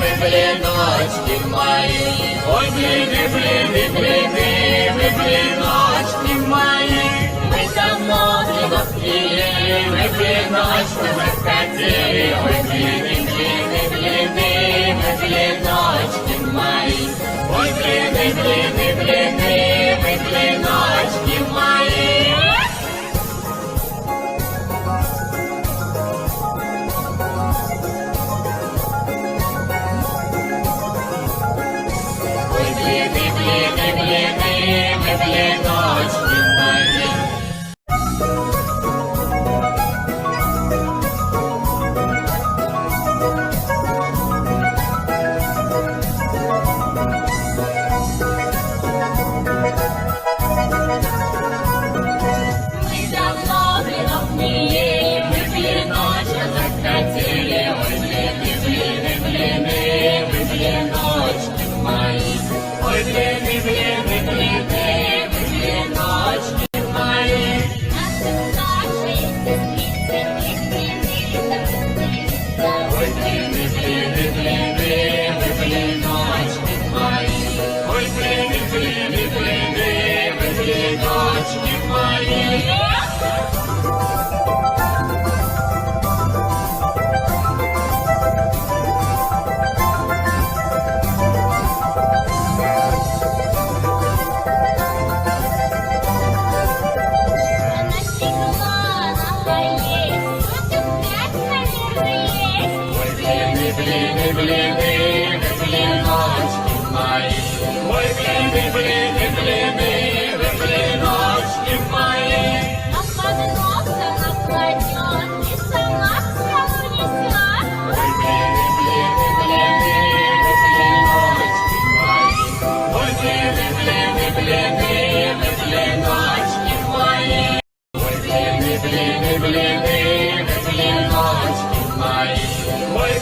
ви блиночки мої. Ой, ви блиночки мої. Ми давно не п'ємо, ви блиночки захотіли. Ой, ви блиночки мої. Ой, ви блиночки мої. Ви блиночки мої. Ми давно блинок не їли, ми блиночка захотіли. Ой, ви блиночки мої. Ой, ви блиночки мої. Ой, ви блиночки мої. Ой, ви блиночки мої. Блиночки мои. Ой, вы блиночки мои. На подноске накладет и сама все унесет. Ой, блиночки мои. Ой, блиночки мои. Ой, блиночки мои. Ой,